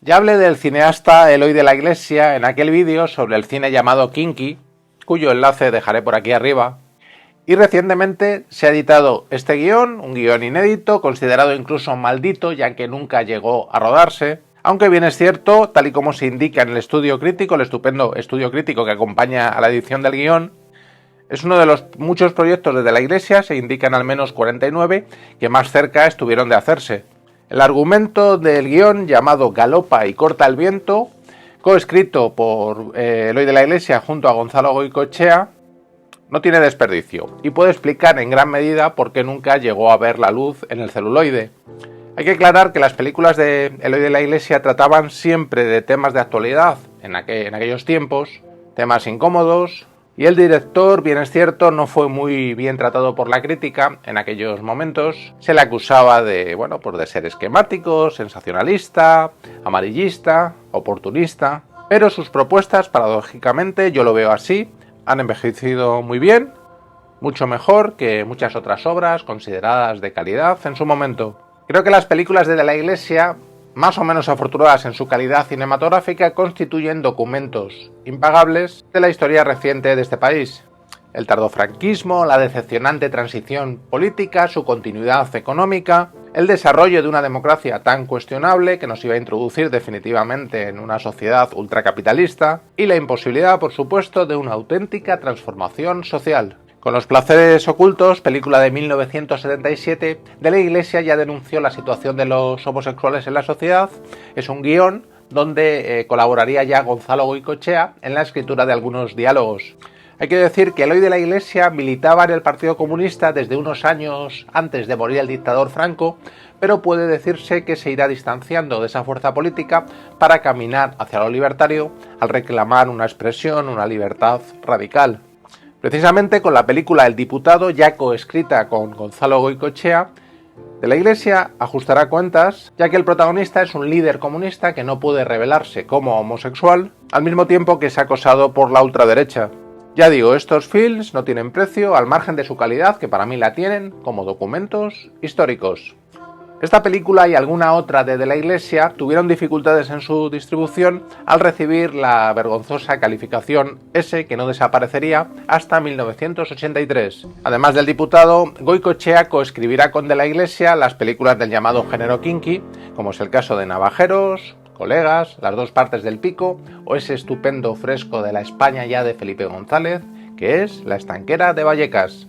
Ya hablé del cineasta Eloy de la Iglesia en aquel vídeo sobre el cine llamado Kinky, cuyo enlace dejaré por aquí arriba, y recientemente se ha editado este guión, un guión inédito, considerado incluso maldito ya que nunca llegó a rodarse, aunque bien es cierto, tal y como se indica en el estudio crítico, el estupendo estudio crítico que acompaña a la edición del guión, es uno de los muchos proyectos de la Iglesia, se indican al menos 49, que más cerca estuvieron de hacerse. El argumento del guión, llamado Galopa y corta el viento, coescrito por Eloy de la Iglesia junto a Gonzalo Goicoechea, no tiene desperdicio y puede explicar en gran medida por qué nunca llegó a ver la luz en el celuloide. Hay que aclarar que las películas de Eloy de la Iglesia trataban siempre de temas de actualidad en aquellos tiempos, temas incómodos, y el director, bien es cierto, no fue muy bien tratado por la crítica en aquellos momentos. Se le acusaba de ser esquemático, sensacionalista, amarillista, oportunista, pero sus propuestas, paradójicamente, yo lo veo así, han envejecido muy bien, mucho mejor que muchas otras obras consideradas de calidad en su momento. Creo que las películas de la Iglesia, más o menos afortunadas en su calidad cinematográfica, constituyen documentos impagables de la historia reciente de este país. El tardofranquismo, la decepcionante transición política, su continuidad económica, el desarrollo de una democracia tan cuestionable que nos iba a introducir definitivamente en una sociedad ultracapitalista y la imposibilidad, por supuesto, de una auténtica transformación social. Con Los placeres ocultos, película de 1977, de la Iglesia ya denunció la situación de los homosexuales en la sociedad. Es un guión donde colaboraría ya Gonzalo Goicoechea en la escritura de algunos diálogos. Hay que decir que Eloy de la Iglesia militaba en el Partido Comunista desde unos años antes de morir el dictador Franco, pero puede decirse que se irá distanciando de esa fuerza política para caminar hacia lo libertario al reclamar una expresión, una libertad radical. Precisamente con la película El diputado, ya coescrita con Gonzalo Goicoechea, de la Iglesia ajustará cuentas, ya que el protagonista es un líder comunista que no puede revelarse como homosexual, al mismo tiempo que es acosado por la ultraderecha. Ya digo, estos films no tienen precio al margen de su calidad, que para mí la tienen, como documentos históricos. Esta película y alguna otra de la Iglesia tuvieron dificultades en su distribución al recibir la vergonzosa calificación S, que no desaparecería hasta 1983. Además del diputado, Goicoechea coescribirá con de la Iglesia las películas del llamado género kinky, como es el caso de Navajeros, Colegas, Las dos partes del pico o ese estupendo fresco de la España ya de Felipe González, que es La estanquera de Vallecas.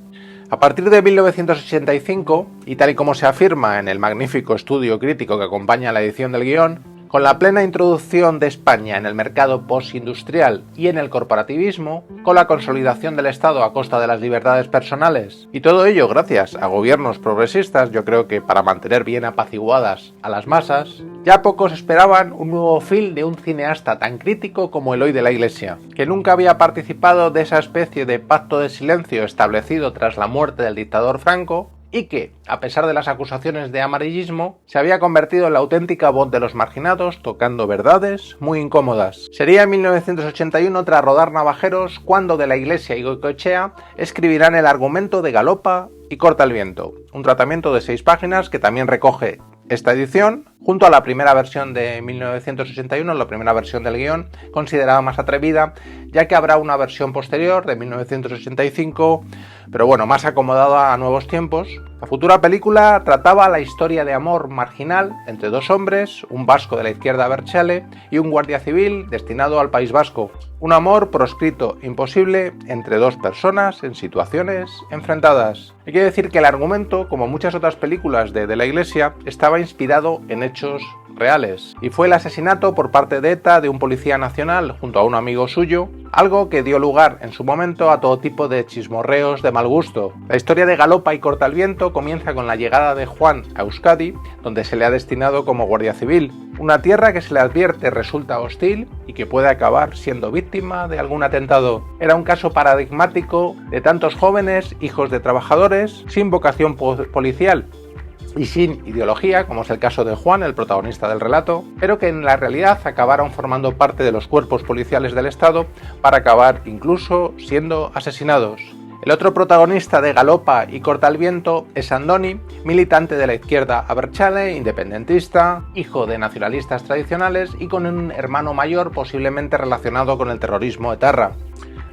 A partir de 1985, y tal y como se afirma en el magnífico estudio crítico que acompaña la edición del guión, con la plena introducción de España en el mercado postindustrial y en el corporativismo, con la consolidación del Estado a costa de las libertades personales, y todo ello gracias a gobiernos progresistas, yo creo que para mantener bien apaciguadas a las masas, ya pocos esperaban un nuevo film de un cineasta tan crítico como Eloy de la Iglesia, que nunca había participado de esa especie de pacto de silencio establecido tras la muerte del dictador Franco, y que, a pesar de las acusaciones de amarillismo, se había convertido en la auténtica voz de los marginados, tocando verdades muy incómodas. Sería en 1981, tras rodar Navajeros, cuando de la Iglesia y Goicoechea escribirán el argumento de Galopa y corta el viento, un tratamiento de 6 páginas que también recoge esta edición, junto a la primera versión de 1981, la primera versión del guión, considerada más atrevida, ya que habrá una versión posterior de 1985, pero bueno, más acomodada a nuevos tiempos. La futura película trataba la historia de amor marginal entre dos hombres, un vasco de la izquierda Berchale y un guardia civil destinado al País Vasco. Un amor proscrito imposible entre dos personas en situaciones enfrentadas. Hay que decir que el argumento, como muchas otras películas de la Iglesia, estaba inspirado en hechos reales, y fue el asesinato por parte de ETA de un policía nacional junto a un amigo suyo, algo que dio lugar en su momento a todo tipo de chismorreos de mal gusto. La historia de Galopa y corta el viento comienza con la llegada de Juan a Euskadi, donde se le ha destinado como guardia civil, una tierra que se le advierte resulta hostil y que puede acabar siendo víctima de algún atentado. Era un caso paradigmático de tantos jóvenes, hijos de trabajadores, sin vocación policial y sin ideología, como es el caso de Juan, el protagonista del relato, pero que en la realidad acabaron formando parte de los cuerpos policiales del Estado para acabar incluso siendo asesinados. El otro protagonista de Galopa y corta el viento es Andoni, militante de la izquierda abertzale, independentista, hijo de nacionalistas tradicionales y con un hermano mayor posiblemente relacionado con el terrorismo etarra.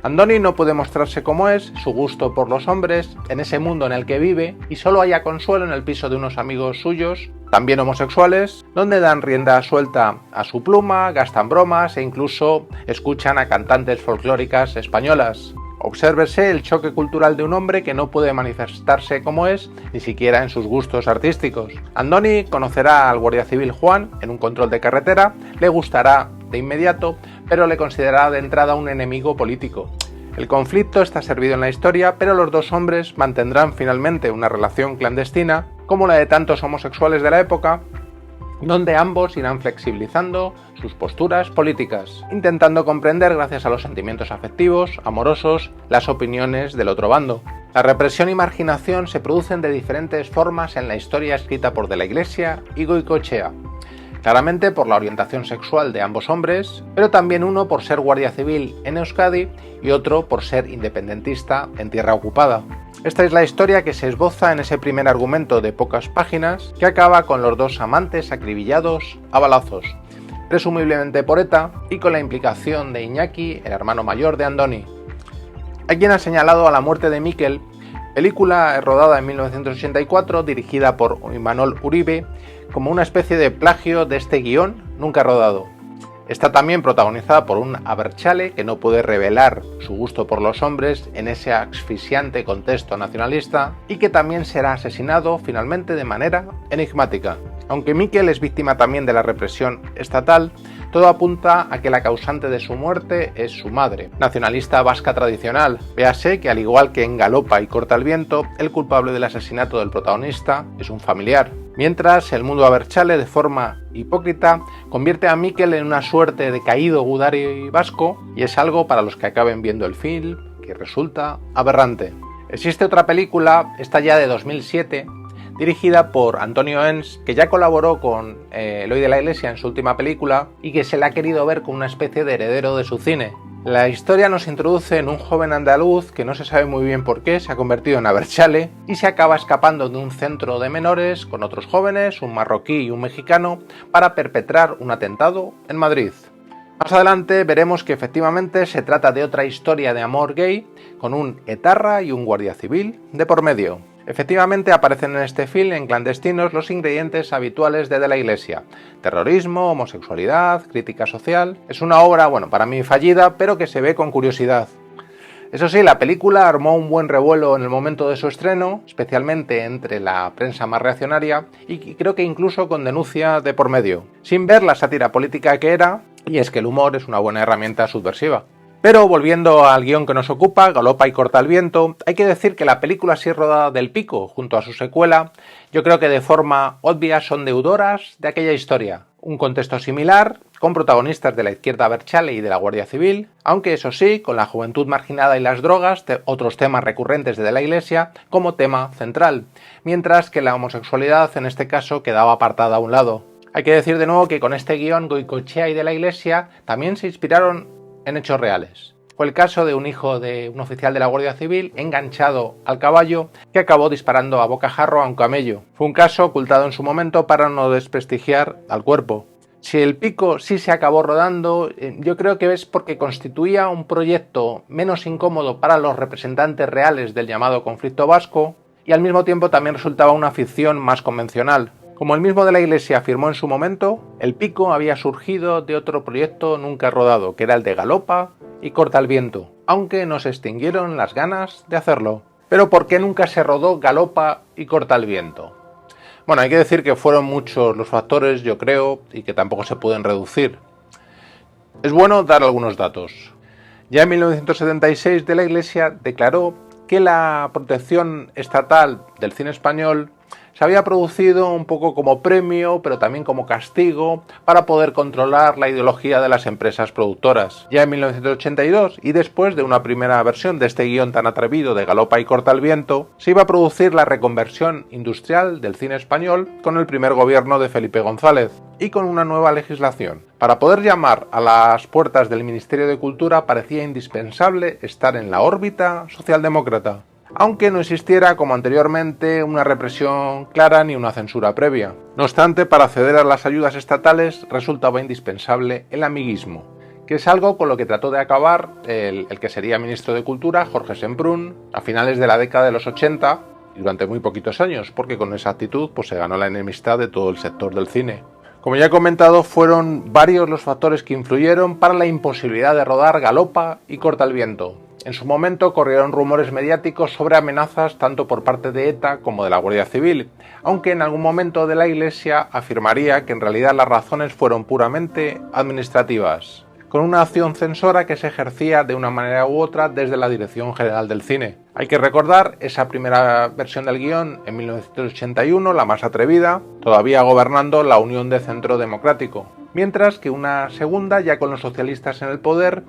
Andoni no puede mostrarse como es, su gusto por los hombres, en ese mundo en el que vive, y solo halla consuelo en el piso de unos amigos suyos, también homosexuales, donde dan rienda suelta a su pluma, gastan bromas e incluso escuchan a cantantes folclóricas españolas. Obsérvese el choque cultural de un hombre que no puede manifestarse como es, ni siquiera en sus gustos artísticos. Andoni conocerá al guardia civil Juan en un control de carretera, le gustará de inmediato, pero le considerará de entrada un enemigo político. El conflicto está servido en la historia, pero los dos hombres mantendrán finalmente una relación clandestina, como la de tantos homosexuales de la época, donde ambos irán flexibilizando sus posturas políticas, intentando comprender gracias a los sentimientos afectivos, amorosos, las opiniones del otro bando. La represión y marginación se producen de diferentes formas en la historia escrita por De la Iglesia y Goicoechea. Claramente por la orientación sexual de ambos hombres, pero también uno por ser guardia civil en Euskadi y otro por ser independentista en tierra ocupada. Esta es la historia que se esboza en ese primer argumento de pocas páginas que acaba con los dos amantes acribillados a balazos, presumiblemente por ETA y con la implicación de Iñaki, el hermano mayor de Andoni. Hay quien ha señalado a la muerte de Mikel, película rodada en 1984 dirigida por Imanol Uribe, como una especie de plagio de este guión nunca rodado. Está también protagonizada por un abertzale que no puede revelar su gusto por los hombres en ese asfixiante contexto nacionalista y que también será asesinado finalmente de manera enigmática. Aunque Mikel es víctima también de la represión estatal, todo apunta a que la causante de su muerte es su madre, nacionalista vasca tradicional. Véase que al igual que en Galopa y corta el viento, el culpable del asesinato del protagonista es un familiar. Mientras, el mundo abertzale, de forma hipócrita, convierte a Mikel en una suerte de caído gudari vasco, y es algo para los que acaben viendo el film que resulta aberrante. Existe otra película, esta ya de 2007, dirigida por Antonio Ens, que ya colaboró con Eloi de la Iglesia en su última película y que se le ha querido ver como una especie de heredero de su cine. La historia nos introduce en un joven andaluz que no se sabe muy bien por qué se ha convertido en abertzale y se acaba escapando de un centro de menores con otros jóvenes, un marroquí y un mexicano, para perpetrar un atentado en Madrid. Más adelante veremos que efectivamente se trata de otra historia de amor gay con un etarra y un guardia civil de por medio. Efectivamente aparecen en este film en clandestinos los ingredientes habituales de la Iglesia: terrorismo, homosexualidad, crítica social. Es una obra, para mí fallida, pero que se ve con curiosidad. Eso sí, la película armó un buen revuelo en el momento de su estreno, especialmente entre la prensa más reaccionaria, y creo que incluso con denuncia de por medio, sin ver la sátira política que era, y es que el humor es una buena herramienta subversiva. Pero volviendo al guión que nos ocupa, Galopa y corta el viento, hay que decir que la película así rodada del pico, junto a su secuela, yo creo que de forma obvia son deudoras de aquella historia. Un contexto similar, con protagonistas de la izquierda abertzale y de la Guardia Civil, aunque eso sí, con la juventud marginada y las drogas, otros temas recurrentes de la Iglesia, como tema central, mientras que la homosexualidad en este caso quedaba apartada a un lado. Hay que decir de nuevo que con este guión Goicoechea y de la Iglesia también se inspiraron en hechos reales. Fue el caso de un hijo de un oficial de la Guardia Civil enganchado al caballo que acabó disparando a bocajarro a un camello. Fue un caso ocultado en su momento para no desprestigiar al cuerpo. Si el pico sí se acabó rodando, yo creo que es porque constituía un proyecto menos incómodo para los representantes reales del llamado conflicto vasco y al mismo tiempo también resultaba una ficción más convencional. Como el mismo de la Iglesia afirmó en su momento, el pico había surgido de otro proyecto nunca rodado, que era el de Galopa y corta el viento, aunque no se extinguieron las ganas de hacerlo. Pero ¿por qué nunca se rodó Galopa y corta el viento? Hay que decir que fueron muchos los factores, yo creo, y que tampoco se pueden reducir. Es bueno dar algunos datos. Ya en 1976 de la Iglesia declaró que la protección estatal del cine español se había producido un poco como premio, pero también como castigo, para poder controlar la ideología de las empresas productoras. Ya en 1982, y después de una primera versión de este guión tan atrevido de Galopa y corta el viento, se iba a producir la reconversión industrial del cine español con el primer gobierno de Felipe González, y con una nueva legislación. Para poder llamar a las puertas del Ministerio de Cultura parecía indispensable estar en la órbita socialdemócrata. aunque no existiera, como anteriormente, una represión clara ni una censura previa. No obstante, para acceder a las ayudas estatales resultaba indispensable el amiguismo, que es algo con lo que trató de acabar el que sería ministro de Cultura, Jorge Semprún, a finales de la década de los 80 y durante muy poquitos años, porque con esa actitud pues, se ganó la enemistad de todo el sector del cine. Como ya he comentado, fueron varios los factores que influyeron para la imposibilidad de rodar Galopa y Corta el viento. En su momento corrieron rumores mediáticos sobre amenazas tanto por parte de ETA como de la Guardia Civil, aunque en algún momento de la Iglesia afirmaría que en realidad las razones fueron puramente administrativas, con una acción censora que se ejercía de una manera u otra desde la Dirección General del Cine. Hay que recordar esa primera versión del guión en 1981, la más atrevida, todavía gobernando la Unión de Centro Democrático, mientras que una segunda ya con los socialistas en el poder,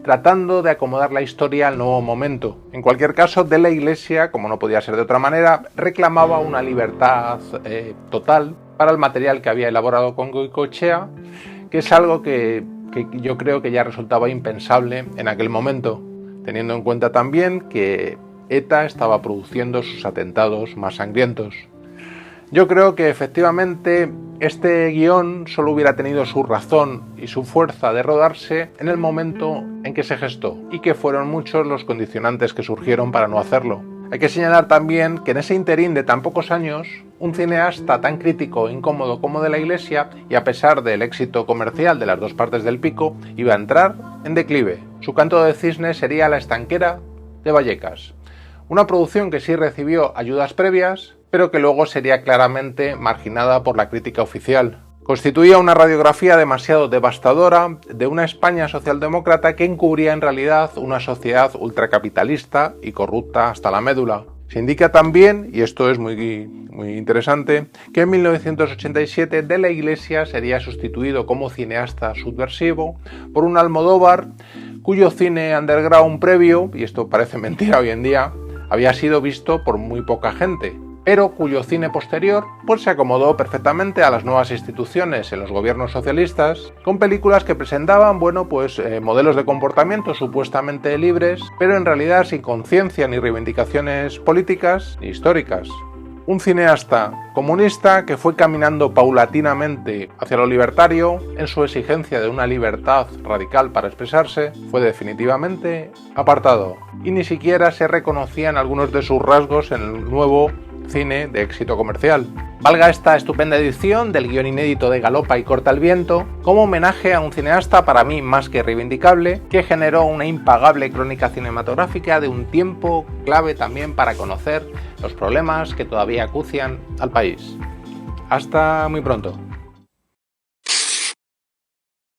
tratando de acomodar la historia al nuevo momento. En cualquier caso, de la Iglesia, como no podía ser de otra manera, reclamaba una libertad total para el material que había elaborado con Goicoechea, que es algo que yo creo que ya resultaba impensable en aquel momento, teniendo en cuenta también que ETA estaba produciendo sus atentados más sangrientos. Yo creo que efectivamente este guión solo hubiera tenido su razón y su fuerza de rodarse en el momento en que se gestó, y que fueron muchos los condicionantes que surgieron para no hacerlo. Hay que señalar también que en ese interín de tan pocos años, un cineasta tan crítico e incómodo como de la Iglesia, y a pesar del éxito comercial de las dos partes del pico, iba a entrar en declive. Su canto de cisne sería La estanquera de Vallecas, una producción que sí recibió ayudas previas, pero que luego sería claramente marginada por la crítica oficial. Constituía una radiografía demasiado devastadora de una España socialdemócrata que encubría en realidad una sociedad ultracapitalista y corrupta hasta la médula. Se indica también, y esto es muy interesante, que en 1987 de la Iglesia sería sustituido como cineasta subversivo por un Almodóvar cuyo cine underground previo, y esto parece mentira hoy en día, había sido visto por muy poca gente, pero cuyo cine posterior pues se acomodó perfectamente a las nuevas instituciones en los gobiernos socialistas, con películas que presentaban modelos de comportamiento supuestamente libres, pero en realidad sin conciencia ni reivindicaciones políticas ni históricas. Un cineasta comunista que fue caminando paulatinamente hacia lo libertario en su exigencia de una libertad radical para expresarse, fue definitivamente apartado, y ni siquiera se reconocían algunos de sus rasgos en el nuevo cine de éxito comercial. Valga esta estupenda edición del guión inédito de Galopa y Corta el viento como homenaje a un cineasta para mí más que reivindicable, que generó una impagable crónica cinematográfica de un tiempo clave también para conocer los problemas que todavía acucian al país. Hasta muy pronto.